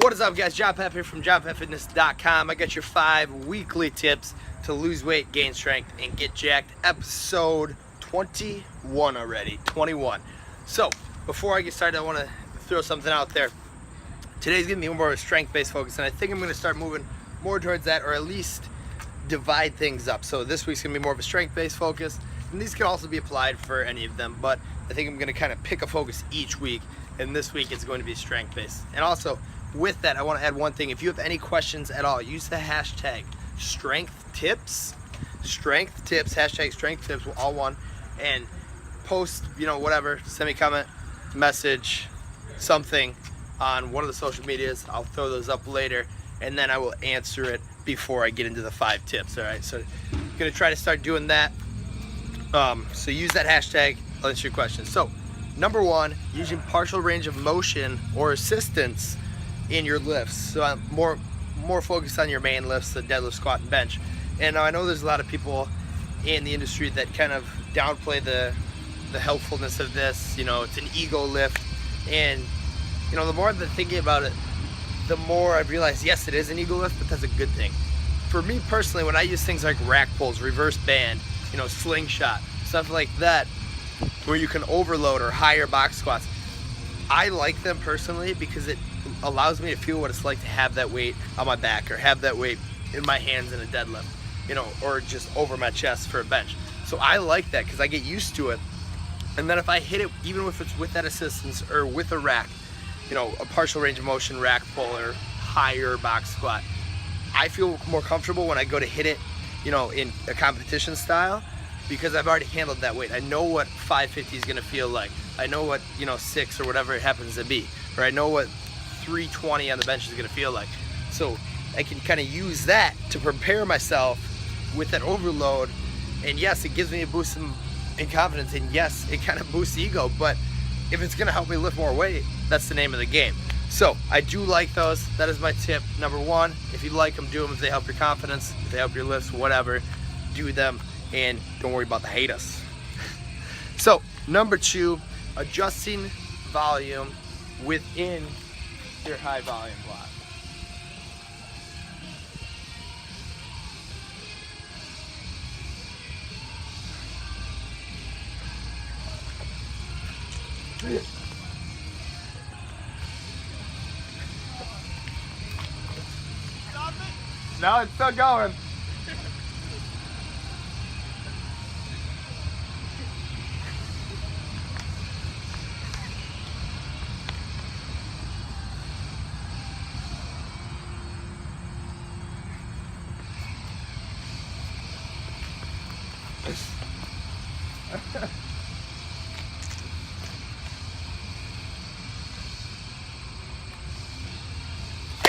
What is up, guys? John Pep here from johnpepfitness.com. I got your 5 weekly tips to lose weight, gain strength, and get jacked. Episode 21 already. 21. So, before I get started, I want to throw something out there. Today's going to be more of a strength-based focus, and I think I'm going to start moving more towards that, or at least divide things up. So this week's going to be more of a strength-based focus, and these can also be applied for any of them, but I think I'm going to kind of pick a focus each week, and this week it's going to be strength-based. And also, with that, I want to add one thing. If you have any questions at all, use the hashtag StrengthTips, hashtag StrengthTips, all one, and post, whatever, send me a comment, message, something on one of the social medias. I'll throw those up later, and then I will answer it before I get into the 5 tips. All right, so I'm gonna try to start doing that. So use that hashtag. I'll answer your questions. So number 1, using partial range of motion or assistance in your lifts. So I'm more focused on your main lifts, the deadlift, squat, and bench. And I know there's a lot of people in the industry that kind of downplay the helpfulness of this. It's an ego lift, and the more I've been thinking about it, the more I've realized, yes, it is an ego lift, but that's a good thing. For me personally, when I use things like rack pulls, reverse band, slingshot, stuff like that, where you can overload or higher box squats, I like them personally because it allows me to feel what it's like to have that weight on my back or have that weight in my hands in a deadlift, or just over my chest for a bench. So I like that because I get used to it. And then if I hit it, even if it's with that assistance or with a rack, a partial range of motion rack pull or higher box squat, I feel more comfortable when I go to hit it, in a competition style, because I've already handled that weight. I know what 550 is gonna feel like. I know what, 6 or whatever it happens to be, or I know what 320 on the bench is gonna feel like. So I can kind of use that to prepare myself with that overload. And yes, it gives me a boost in confidence, and yes, it kind of boosts the ego, but if it's gonna help me lift more weight, that's the name of the game. So I do like those. That is my tip number 1. If you like them, do them. If they help your confidence, if they help your lifts, whatever, do them, and don't worry about the haters. So number 2, adjusting volume within your high volume block. No, it's still going.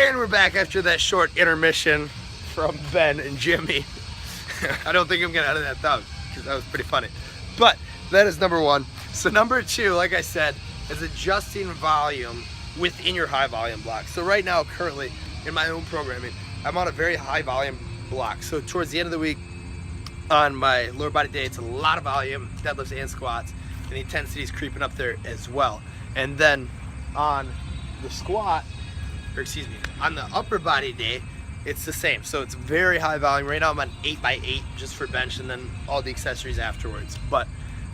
And we're back after that short intermission from Ben and Jimmy. I don't think I'm gonna edit that out because that was pretty funny. But that is number 1. So number 2, like I said, is adjusting volume within your high volume block. So right now, currently, in my own programming, I'm on a very high volume block. So towards the end of the week, on my lower body day, it's a lot of volume, deadlifts and squats, and the intensity is creeping up there as well. And then on the squat, on the upper body day, it's the same. So it's very high volume. Right now I'm on 8x8 just for bench, and then all the accessories afterwards,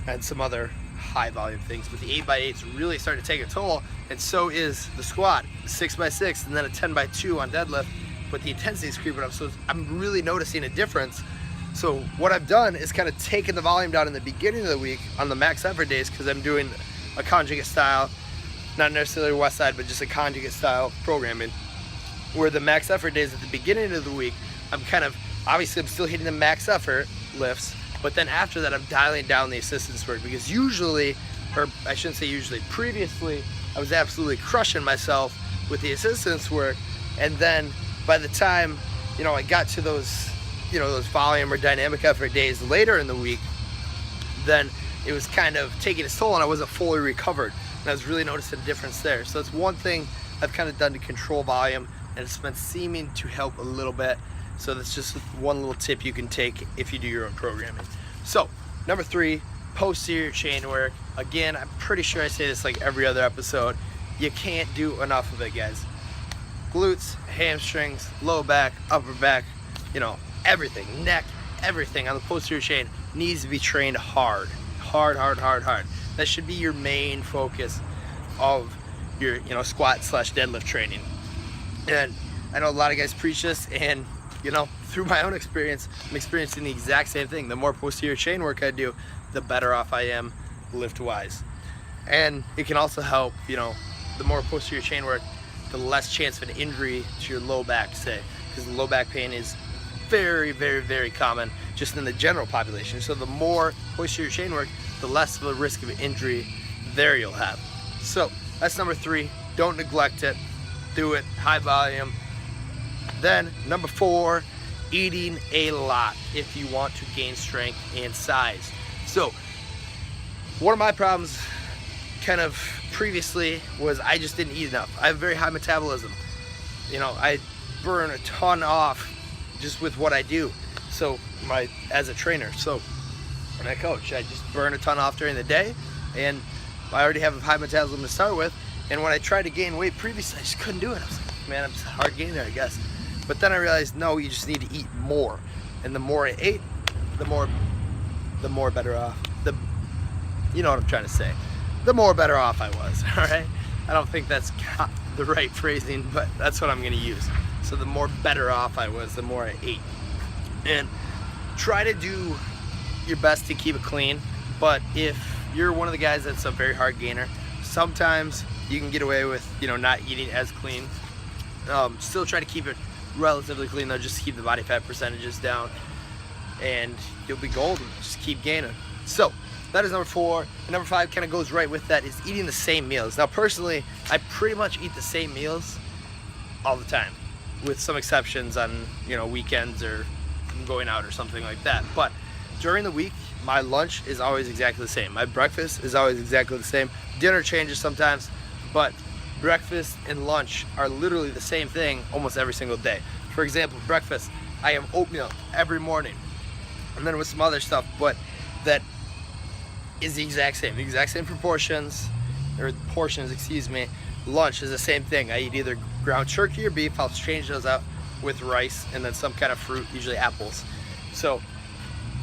and some other high volume things. But the 8x8 is really starting to take a toll, and so is the squat, 6x6, and then a 10x2 on deadlift, but the intensity is creeping up. So I'm really noticing a difference. So what I've done is kind of taken the volume down in the beginning of the week on the max effort days, because I'm doing a conjugate style, not necessarily west side, but just a conjugate style programming, where the max effort days at the beginning of the week, I'm still hitting the max effort lifts, but then after that I'm dialing down the assistance work, because usually, or I shouldn't say usually, previously I was absolutely crushing myself with the assistance work, and then by the time I got to those those volume or dynamic effort days later in the week, then it was kind of taking its toll and I wasn't fully recovered, and I was really noticing a difference there. So that's one thing I've kind of done to control volume, and it's been seeming to help a little bit. So that's just one little tip you can take if you do your own programming. So number 3, posterior chain work. Again, I'm pretty sure I say this like every other episode. You can't do enough of it, guys. glutes, hamstrings, low back, upper back, you know, everything, neck, everything on the posterior chain needs to be trained hard. That should be your main focus of your, you know, squat / deadlift training. And I know a lot of guys preach this, and you know, through my own experience, I'm experiencing the exact same thing. The more posterior chain work I do, the better off I am lift wise. And it can also help, you know, the more posterior chain work, the less chance of an injury to your low back, say, because low back pain is very common just in the general population. So the more posterior chain work, the less of a risk of injury there you'll have. So that's number 3. Don't neglect it. Do it high volume. Then number 4, eating a lot if you want to gain strength and size. So one of my problems kind of previously was I just didn't eat enough. I have very high metabolism. You know, I burn a ton off just with what I do. So as a trainer, so when I coach, I just burn a ton off during the day, and I already have a high metabolism to start with. And when I tried to gain weight previously, I just couldn't do it. I was like, man, I'm just a hard gainer, I guess. But then I realized, no, you just need to eat more. And the more I ate, the more better off. You know what I'm trying to say. The more better off I was, all right? I don't think that's the right phrasing, but that's what I'm gonna use. So the more better off I was, the more I ate. And try to do your best to keep it clean. But if you're one of the guys that's a very hard gainer, sometimes you can get away with, you know, not eating as clean. Still try to keep it relatively clean though, just to keep the body fat percentages down, and you'll be golden. Just keep gaining. So that is number 4. And number 5 kind of goes right with that, is eating the same meals. Now personally, I pretty much eat the same meals all the time, with some exceptions on, you know, weekends or going out or something like that. But during the week, my lunch is always exactly the same. My breakfast is always exactly the same. Dinner changes sometimes, but breakfast and lunch are literally the same thing almost every single day. For example, breakfast, I have oatmeal every morning, and then with some other stuff, but that is the exact same proportions, or portions, excuse me. Lunch is the same thing. I eat either ground turkey or beef. I'll change those out with rice and then some kind of fruit, usually apples. So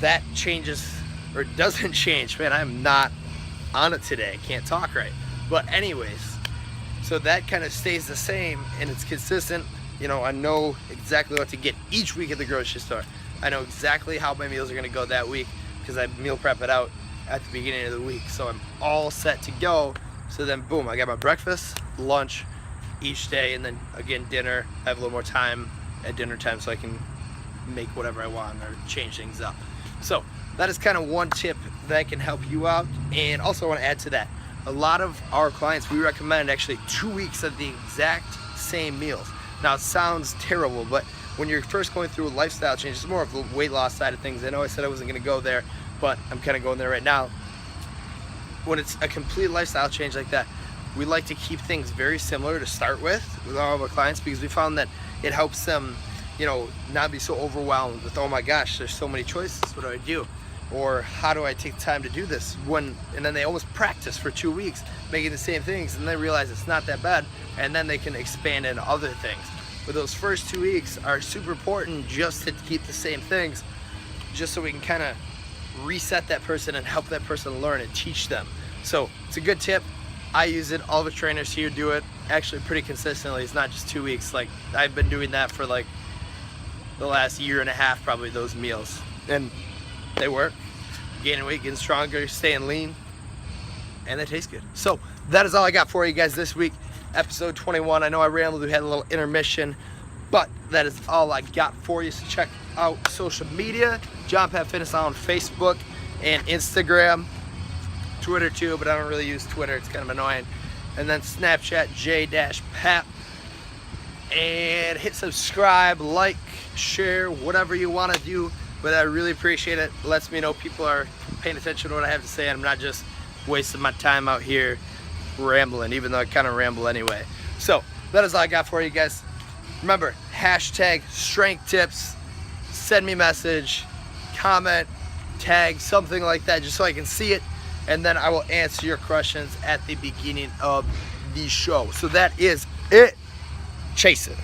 that changes, or doesn't change. Man, I'm not on it today. Can't talk right. But anyways, so that kind of stays the same, and it's consistent. You know, I know exactly what to get each week at the grocery store. I know exactly how my meals are gonna go that week because I meal prep it out at the beginning of the week. So I'm all set to go. So then boom, I got my breakfast, lunch each day, and then again dinner. I have a little more time at dinner time so I can make whatever I want or change things up. So that is kind of one tip that can help you out. And also I want to add to that, a lot of our clients, we recommend actually 2 weeks of the exact same meals. Now it sounds terrible, but when you're first going through a lifestyle change, it's more of the weight loss side of things. I know I said I wasn't going to go there, but I'm kind of going there right now. When it's a complete lifestyle change like that, we like to keep things very similar to start with all of our clients, because we found that it helps them, you know, not be so overwhelmed with, oh my gosh, there's so many choices, what do I do? Or how do I take time to do this? And then they almost practice for 2 weeks making the same things, and they realize it's not that bad, and then they can expand into other things. But those first 2 weeks are super important just to keep the same things, just so we can kind of reset that person and help that person learn and teach them. So it's a good tip. I use it. All the trainers here do it actually pretty consistently. It's not just 2 weeks. Like, I've been doing that for like the last year and a half, probably, those meals, and they work. Gaining weight, getting stronger, staying lean, and they taste good. So that is all I got for you guys this week. Episode 21. I know I rambled, we had a little intermission, but that is all I got for you. So check out social media, John Pat Fitness on Facebook and Instagram, Twitter too, but I don't really use Twitter, it's kind of annoying. And then Snapchat, J-Pat. And hit subscribe, like, share, whatever you want to do. But I really appreciate it. It lets me know people are paying attention to what I have to say. I'm not just wasting my time out here rambling, even though I kind of ramble anyway. So that is all I got for you guys. Remember, hashtag strength tips. Send me a message, comment, tag, something like that, just so I can see it. And then I will answer your questions at the beginning of the show. So that is it. chase it.